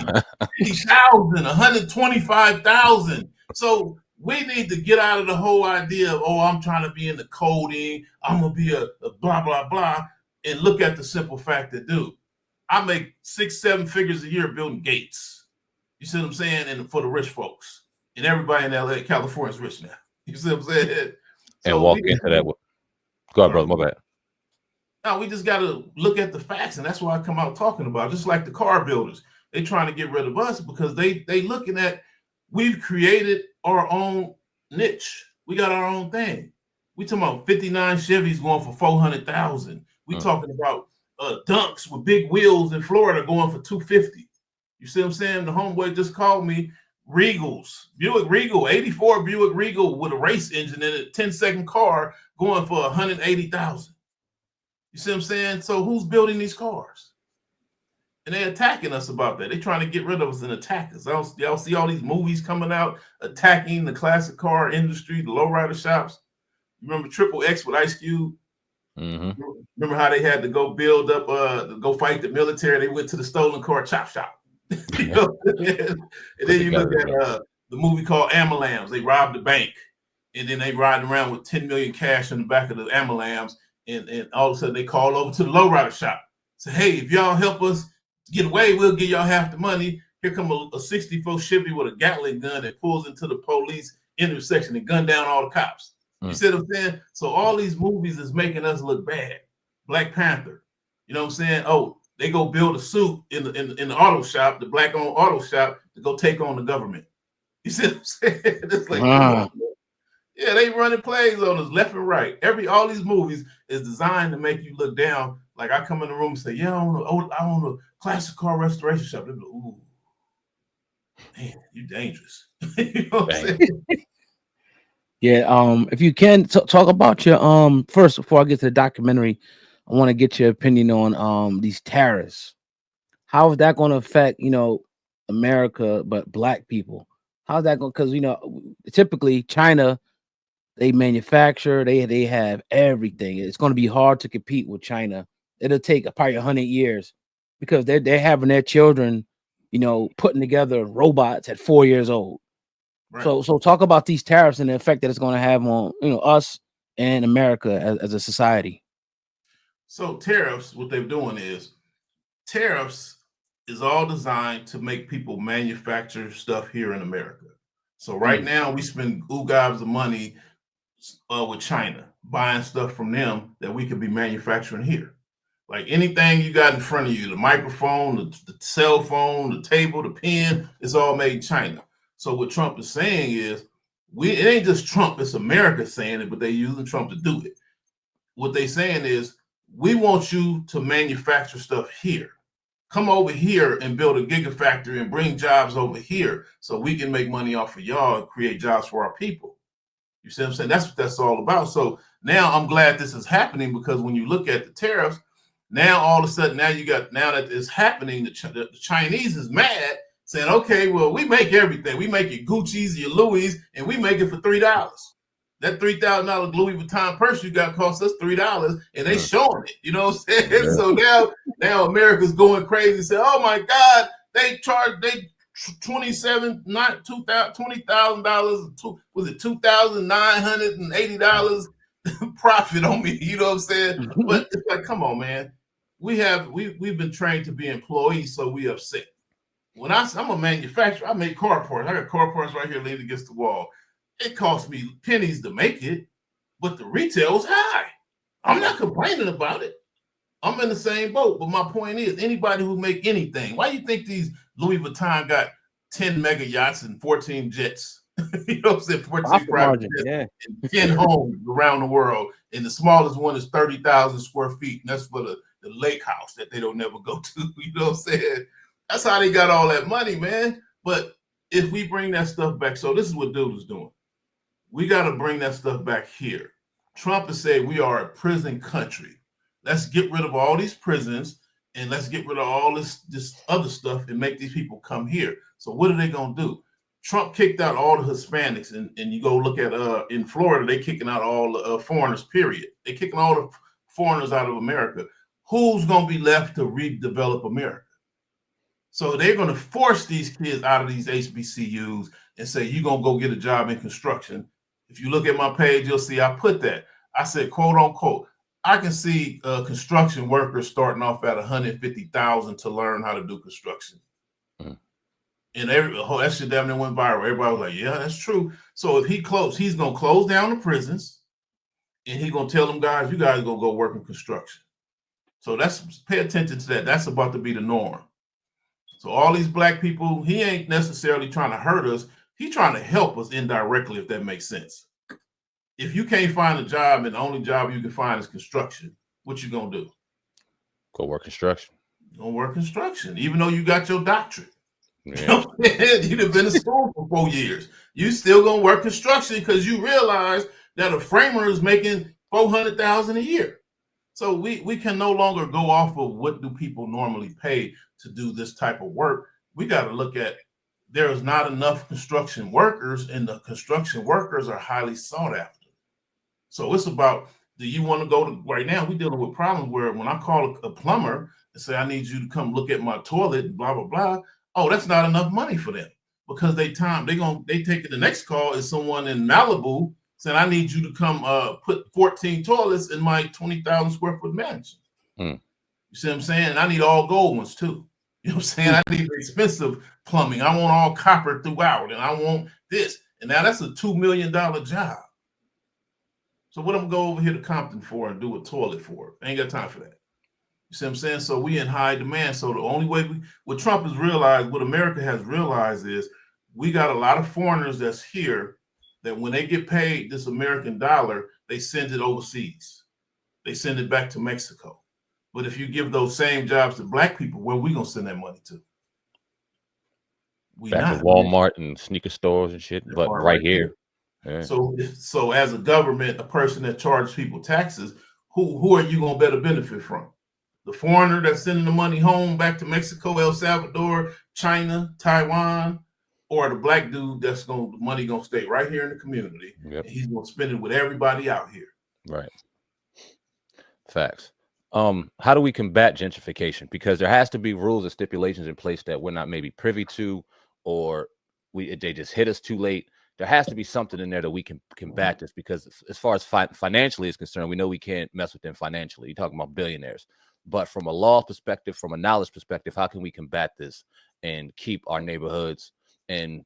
$50,000, $125,000. So we need to get out of the whole idea of, oh, I'm trying to be in the coding. I'm going to be a blah, blah, blah. And look at the simple fact that, dude, I make 6-7 figures a year building gates. You see what I'm saying? And for the rich folks. And everybody in LA, California's rich now. You see what I'm saying? And walk into that. Go ahead, brother. My bad. No, we just got to look at the facts. And that's why I come out talking about, just like the car builders. They trying to get rid of us because they looking at, we've created our own niche. We got our own thing. We talking about 59 Chevys going for $400,000. We talking about dunks with big wheels in Florida going for $250,000. You see what I'm saying? The homeboy just called me Regals, Buick Regal, 84 Buick Regal with a race engine in it, 10-second car going for 180,000. You see what I'm saying? So who's building these cars? And they're attacking us about that. They're trying to get rid of us and attack us. Y'all see all these movies coming out attacking the classic car industry, the lowrider shops. You remember Triple X with Ice Cube? Mm-hmm. Remember how they had to go build up, to go fight the military? They went to the stolen car chop shop. You know? And then you look at the movie called Amalams. They robbed the bank, and then they riding around with 10 million cash in the back of the Amalams, and all of a sudden they call over to the lowrider shop. Say, hey, if y'all help us get away, we'll give y'all half the money. Here come a 64 Chevy with a Gatling gun that pulls into the police intersection and gun down all the cops. You see what I'm saying? So all these movies is making us look bad. Black Panther, you know what I'm saying? Oh, they go build a suit in the auto shop, the black-owned auto shop, to go take on the government. You see what I'm saying? It's like, come on. Yeah, they running plays on us left and right. All these movies is designed to make you look down. Like I come in the room and say, yeah, I own a classic car restoration shop. They're like, ooh, man, you dangerous. You know what I'm saying? Yeah, if you can talk about your first before I get to the documentary, I want to get your opinion on these tariffs. How is that going to affect, America, but black people? How's that going? Because typically China, they manufacture, they have everything. It's going to be hard to compete with China. It'll take probably 100 years because they're having their children, putting together robots at 4 years old. Right. So talk about these tariffs and the effect that it's going to have on us and America as a society. So tariffs, what they're doing is tariffs is all designed to make people manufacture stuff here in America. So right now we spend gobs of money with China buying stuff from them that we could be manufacturing here. Like anything you got in front of you, the microphone, the cell phone, the table, the pen, it's all made in China. So what Trump is saying is, it ain't just Trump, it's America saying it, but they're using Trump to do it. What they're saying is, we want you to manufacture stuff here. Come over here and build a gigafactory and bring jobs over here so we can make money off of y'all and create jobs for our people. You see what I'm saying? That's what that's all about. So now I'm glad this is happening, because when you look at the tariffs, now all of a sudden, now that it's happening, the Chinese is mad, saying, okay, well, we make everything. We make your Gucci's, your Louis, and we make it for $3. That $3,000 Louis Vuitton purse you got cost us $3, and they showing it. You know what I'm saying? Yeah. So now America's going crazy. Say, oh my God, they $20,000, was it $2,980 profit on me? You know what I'm saying? But it's like, come on, man. We've been trained to be employees, so we upset. When I'm a manufacturer, I make car parts. I got car parts right here leaning against the wall. It cost me pennies to make it, but the retail is high. I'm not complaining about it. I'm in the same boat. But my point is, anybody who make anything, why do you think these Louis Vuitton got 10 mega yachts and 14 jets? You know what I'm saying? 14 private jets, yeah, and 10 homes around the world. And the smallest one is 30,000 square feet. And that's for the lake house that they don't never go to. You know what I'm saying? That's how they got all that money, man. But if we bring that stuff back, so this is what dude is doing. We got to bring that stuff back here. Trump has said we are a prison country. Let's get rid of all these prisons and let's get rid of all this other stuff and make these people come here. So what are they going to do? Trump kicked out all the Hispanics, and you go look at in Florida, they kicking out all the foreigners, period. They kicking all the foreigners out of America. Who's going to be left to redevelop America? So they're going to force these kids out of these HBCUs and say, you're going to go get a job in construction. If you look at my page, you'll see I put that. I said, quote unquote, I can see construction workers starting off at $150,000 to learn how to do construction. And that shit damn near went viral. Everybody was like, yeah, that's true. So if he's going to close down the prisons, and he's going to tell them guys, you guys going to go work in construction. So pay attention to that. That's about to be the norm. So all these black people, he ain't necessarily trying to hurt us. He's trying to help us indirectly, if that makes sense. If you can't find a job and the only job you can find is construction, what you going to do? Go work construction. Go work construction, even though you got your doctorate. You know what I'm saying? You'd have been in school for 4 years. You still gonna work construction because you realize that a framer is making $400,000 a year. So we can no longer go off of what do people normally pay to do this type of work. We got to look at there is not enough construction workers, and the construction workers are highly sought after. So it's about, do you want to go to, right now we're dealing with problems where when I call a plumber and say, I need you to come look at my toilet, blah, blah, blah. Oh, that's not enough money for them because they take it. The next call is someone in Malibu saying, I need you to come put 14 toilets in my 20,000 square foot mansion. You see what I'm saying? And I need all gold ones too. You know what I'm saying? I need expensive plumbing. I want all copper throughout, and I want this. And now that's a $2 million job. So what I'm gonna go over here to Compton for and do a toilet for? I ain't got time for that. You see what I'm saying? So we in high demand. So the only way what Trump has realized, what America has realized is we got a lot of foreigners that's here that when they get paid this American dollar, they send it overseas. They send it back to Mexico. But if you give those same jobs to black people, where are we gonna send that money to? We back not to Walmart and sneaker stores and shit, but right here. Yeah. So as a government, a person that charges people taxes, who are you gonna better benefit from? The foreigner that's sending the money home back to Mexico, El Salvador, China, Taiwan, or the black dude that's the money gonna stay right here in the community. Yep. And he's gonna spend it with everybody out here. Right. Facts. How do we combat gentrification? Because there has to be rules and stipulations in place that we're not maybe privy to, or they just hit us too late. There has to be something in there that we can combat this, because as far as financially is concerned, we know we can't mess with them financially. You're talking about billionaires. But from a law perspective, from a knowledge perspective, how can we combat this and keep our neighborhoods and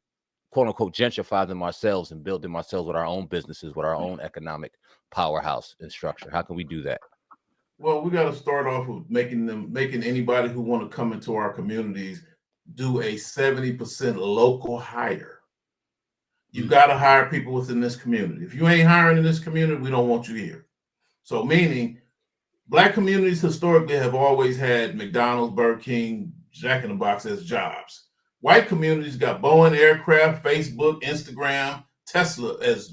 quote unquote gentrify them ourselves and build them ourselves with our own businesses, with our own economic powerhouse and structure? How can we do that? Well, we got to start off with making anybody who want to come into our communities do a 70% local hire. You got to hire people within this community. If you ain't hiring in this community, we don't want you here. So meaning black communities historically have always had McDonald's, Burger King, Jack in the Box as jobs. White communities got Boeing Aircraft, Facebook, Instagram, Tesla as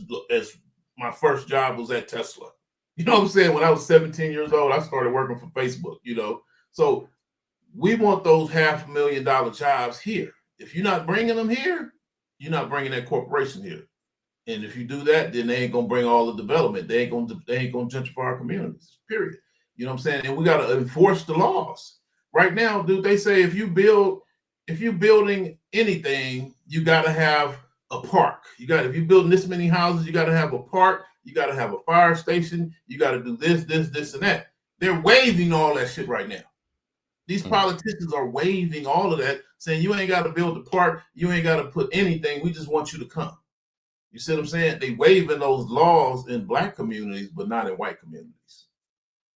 my first job was at Tesla. You know what I'm saying? When I was 17 years old, I started working for Facebook, you know. So we want those $500,000 jobs here. If you're not bringing them here, you're not bringing that corporation here. And if you do that, then they ain't gonna bring all the development. They ain't gonna gentrify our communities, period. You know what I'm saying? And we gotta enforce the laws. Right now, dude, they say if you're building anything, you gotta have a park. If you're building this many houses, you gotta have a park, you gotta have a fire station, you gotta do this, and that. They're waiving all that shit right now. These politicians are waiving all of that, saying you ain't got to build the park, you ain't got to put anything, we just want you to come. You see what I'm saying? They waiving those laws in black communities, but not in white communities.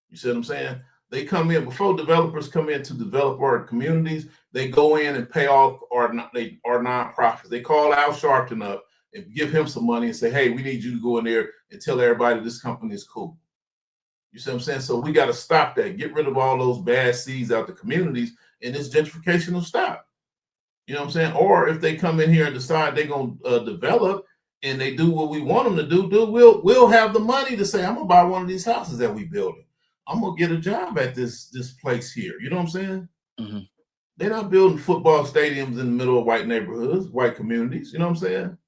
You see what I'm saying? They come in, before developers come in to develop our communities, they go in and pay off our nonprofits. They call Al Sharpton up and give him some money and say, hey, we need you to go in there and tell everybody this company is cool. You see what I'm saying? So we got to stop that. Get rid of all those bad seeds out the communities, and this gentrification will stop. You know what I'm saying? Or if they come in here and decide they're going to develop and they do what we want them to do, we'll have the money to say, I'm going to buy one of these houses that we building. I'm going to get a job at this place here. You know what I'm saying? Mm-hmm. They're not building football stadiums in the middle of white neighborhoods, white communities. You know what I'm saying?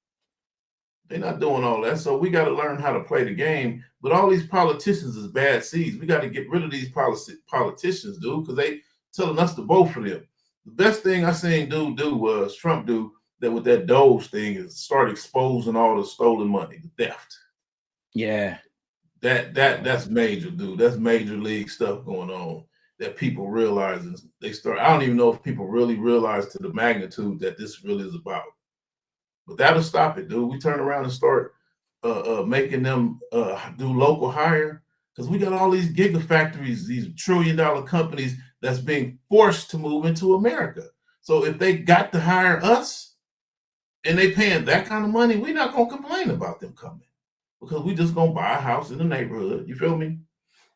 They're not doing all that. So we got to learn how to play the game. But all these politicians is bad seeds. We got to get rid of these politicians, dude, because they telling us to vote for them. The best thing I seen Trump do that with that Doge thing is start exposing all the stolen money, the theft. Yeah. That's major, dude. That's major league stuff going on that people realize. And I don't even know if people really realize to the magnitude that this really is about. But that'll stop it, dude. We turn around and start making them do local hire, because we got all these gigafactories, these $1 trillion companies that's being forced to move into America. So if they got to hire us and they paying that kind of money, we're not going to complain about them coming, because we just going to buy a house in the neighborhood. You feel me?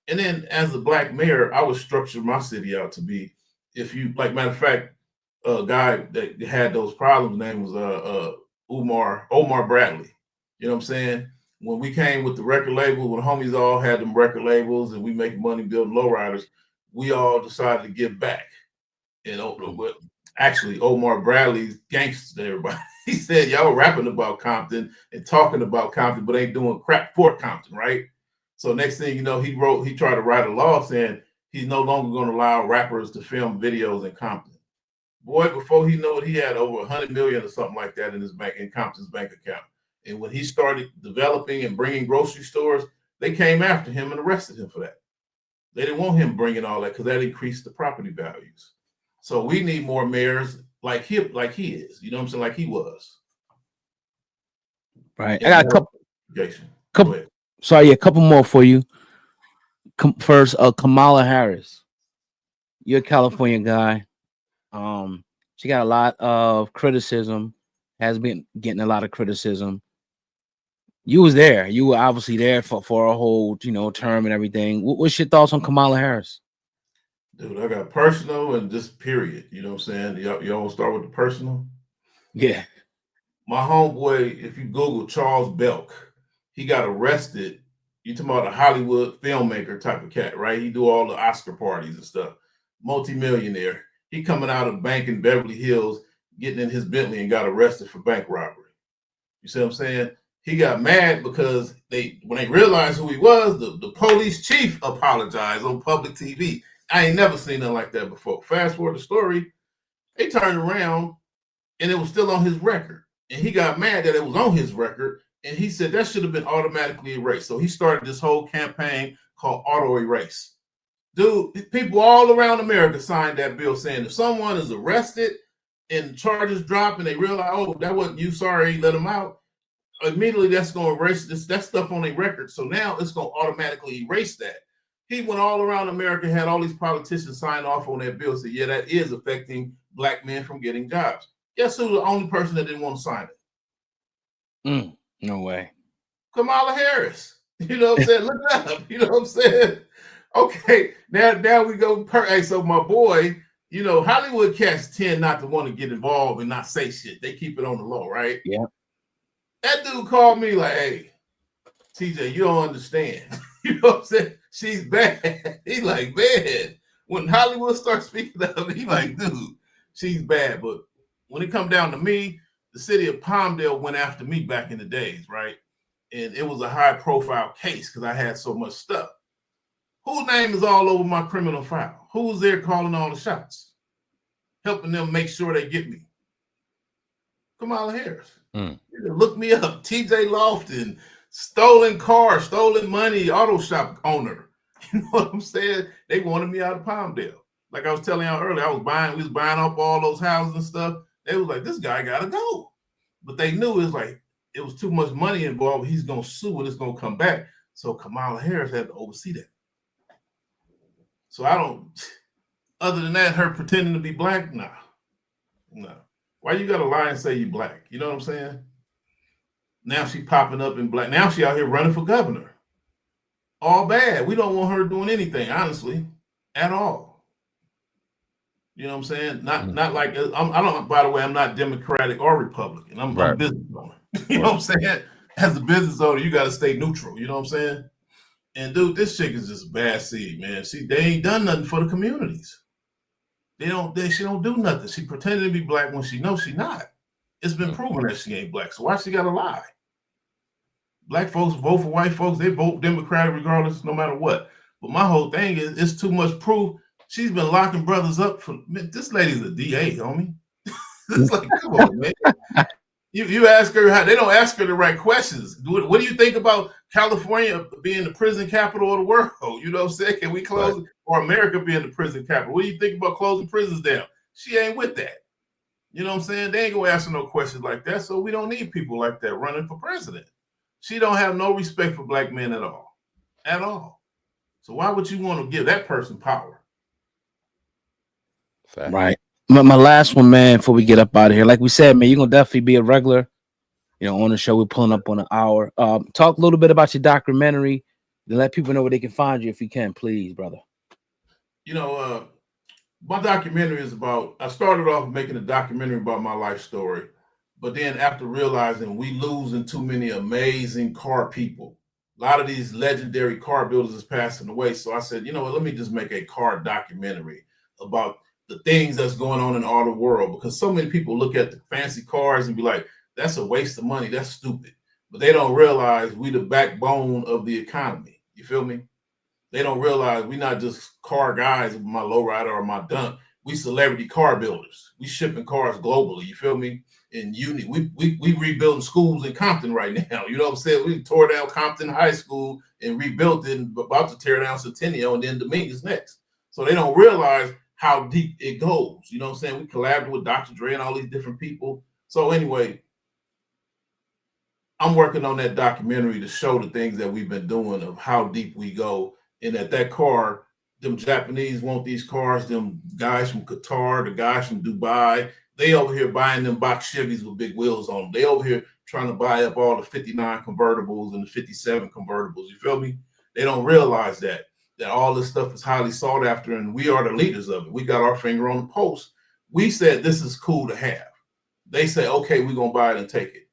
And then as a black mayor, I would structure my city out to be, matter of fact, guy that had those problems. Name was Omar Bradley. You know what I'm saying? When we came with the record label, when homies all had them record labels and we making money building lowriders, we all decided to give back. And actually, Omar Bradley's gangsters to everybody. He said, y'all rapping about Compton and talking about Compton, but ain't doing crap for Compton, right? So next thing you know, he tried to write a law saying he's no longer going to allow rappers to film videos in Compton. Boy, before he knew it, he had over 100 million or something like that in Compton's bank account. And when he started developing and bringing grocery stores, they came after him and arrested him for that. They didn't want him bringing all that because that increased the property values. So we need more mayors like he is. You know what I'm saying? Like he was. Right. I got a couple. Sorry, a couple more for you. First, Kamala Harris. You're a California guy. She got a lot of criticism. Has been getting a lot of criticism. You was there. You were obviously there for a whole, term and everything. What's your thoughts on Kamala Harris? Dude, I got personal and just period. You know what I'm saying? Y'all want to start with the personal? Yeah. My homeboy, if you Google Charles Belk, he got arrested. You talking about a Hollywood filmmaker type of cat, right? He do all the Oscar parties and stuff. Multi-millionaire. He coming out of a bank in Beverly Hills, getting in his Bentley and got arrested for bank robbery. You see what I'm saying? He got mad because when they realized who he was, the police chief apologized on public TV. I ain't never seen nothing like that before. Fast forward the story, they turned around and it was still on his record. And he got mad that it was on his record. And he said that should have been automatically erased. So he started this whole campaign called Auto Erase. Dude, people all around America signed that bill saying if someone is arrested and charges drop and they realize, oh, that wasn't you, sorry, let them out, immediately that's going to erase that stuff on their record. So now it's going to automatically erase that. He went all around America, had all these politicians sign off on that bill, said, yeah, that is affecting black men from getting jobs. Guess who's the only person that didn't want to sign it? No way. Kamala Harris. You know what I'm saying? Look it up. You know what I'm saying? Okay, now we go. Hey, so my boy, Hollywood cats tend not to want to get involved and not say shit. They keep it on the low, right? Yeah. That dude called me like, hey, TJ, you don't understand. You know what I'm saying? She's bad. He like, man, when Hollywood starts speaking of it, he like, dude, she's bad. But when it come down to me, the city of Palmdale went after me back in the days, right? And it was a high profile case because I had so much stuff. Whose name is all over my criminal file? Who's there calling all the shots? Helping them make sure they get me? Kamala Harris. Look me up. TJ Loftin, stolen car, stolen money, auto shop owner. You know what I'm saying? They wanted me out of Palmdale. Like I was telling y'all earlier, we was buying up all those houses and stuff. They was like, this guy gotta go. But they knew it was too much money involved. He's gonna sue and it's gonna come back. So Kamala Harris had to oversee that. So other than that, her pretending to be black, no. Why you gotta lie and say you black? You know what I'm saying? Now she popping up in black. Now she out here running for governor. All bad. We don't want her doing anything, honestly, at all. You know what I'm saying? Not like by the way, I'm not Democratic or Republican. I'm a business owner. You know what I'm saying? As a business owner, you gotta stay neutral. You know what I'm saying? And dude, this chick is just bad seed, man. They ain't done nothing for the communities. She don't do nothing. She pretended to be black when she knows she's not. It's been proven that she ain't black. So why she gotta lie? Black folks vote for white folks. They vote Democratic regardless, no matter what. But my whole thing is, it's too much proof. She's been locking brothers up for. Man, this lady's a DA, homie. It's like, come on, man. You ask her how they don't ask her the right questions. What do you think about California being the prison capital of the world? You know what I'm saying? Can we close or America being the prison capital? What do you think about closing prisons down? She ain't with that. You know what I'm saying? They ain't gonna ask her no questions like that. So we don't need people like that running for president. She don't have no respect for black men at all. At all. So why would you want to give that person power? Fact. Right. My last one, man, before we get up out of here. Like we said, man, you're gonna definitely be a regular, on the show. We're pulling up on an hour. Talk a little bit about your documentary, then let people know where they can find you if you can, please, brother. My documentary is about, I started off making a documentary about my life story, but then after realizing we losing too many amazing car people, a lot of these legendary car builders is passing away. So I said, you know what, let me just make a car documentary about the things that's going on in the auto world, because so many people look at the fancy cars and be like, that's a waste of money, that's stupid. But they don't realize we the backbone of the economy. You feel me? They don't realize we're not just car guys with my lowrider or my dunk. We celebrity car builders. We shipping cars globally. You feel me? In uni, we rebuilding schools in Compton right now. You know what I'm saying? We tore down Compton High School and rebuilt it, and about to tear down Centennial and then Dominguez next. So they don't realize how deep it goes. You know what I'm saying? We collaborated with Dr. Dre and all these different people. So anyway, I'm working on that documentary to show the things that we've been doing of how deep we go. And that car, them Japanese want these cars, them guys from Qatar, the guys from Dubai, they over here buying them box Chevys with big wheels on them. They over here trying to buy up all the 59 convertibles and the 57 convertibles. You feel me? They don't realize that all this stuff is highly sought after, and we are the leaders of it. We got our finger on the pulse. We said this is cool to have. They say, okay, we're gonna buy it and take it.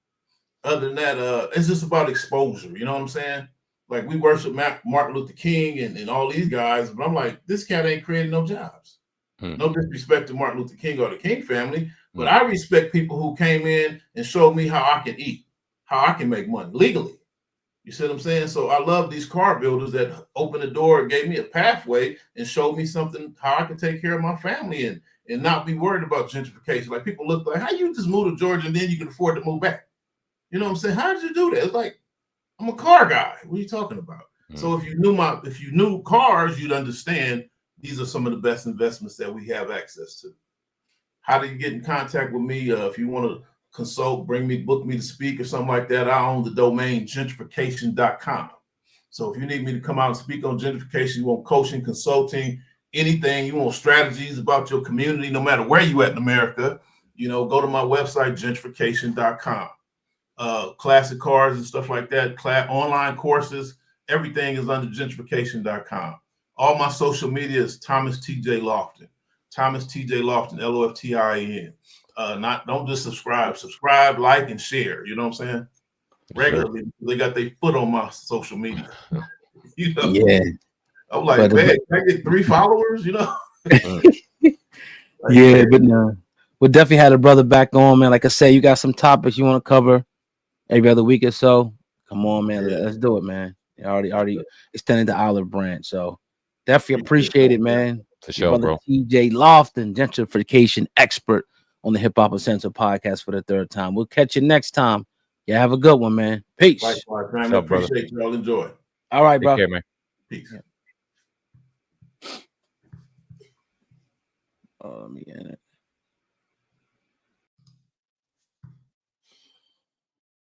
Other than that, it's just about exposure. You know what I'm saying? Like, we worship Martin Luther King and all these guys, but I'm like, this cat ain't creating no jobs. No disrespect to Martin Luther King or the King family, but I respect people who came in and showed me how I can eat, how I can make money legally. You see what I'm saying? So I love these car builders that opened the door and gave me a pathway and showed me something, how I can take care of my family and not be worried about gentrification. Like, people look like, how you just move to Georgia and then you can afford to move back? You know what I'm saying? How did you do that? It's like, I'm a car guy. What are you talking about? So if you knew cars, you'd understand these are some of the best investments that we have access to. How do you get in contact with me? If you want to consult, book me to speak or something like that, I own the domain gentrification.com. So if you need me to come out and speak on gentrification, you want coaching, consulting, anything, you want strategies about your community, no matter where you at in America, go to my website, gentrification.com. Classic cars and stuff like that, online courses, everything is under gentrification.com. All my social media is Thomas TJ Loftin. Thomas TJ Loftin, Loftin. Don't just subscribe, like, and share. You know what I'm saying? Regularly, they got their foot on my social media. Yeah. I'm like, man, can I get 3 followers? Yeah, but no. We'll definitely have a brother back on, man. Like I said, you got some topics you want to cover every other week or so. Come on, man. Yeah. Let's do it, man. Already extended the olive branch. So definitely appreciate it, man. For sure, bro. TJ Loftin, gentrification expert on the Hip Hop Essential podcast for the 3rd time. We'll catch you next time. Yeah, have a good one, man. Peace. Likewise, man. I appreciate you all. Enjoy. All right, bro. Take care, man. Peace. Yeah. Let me end it.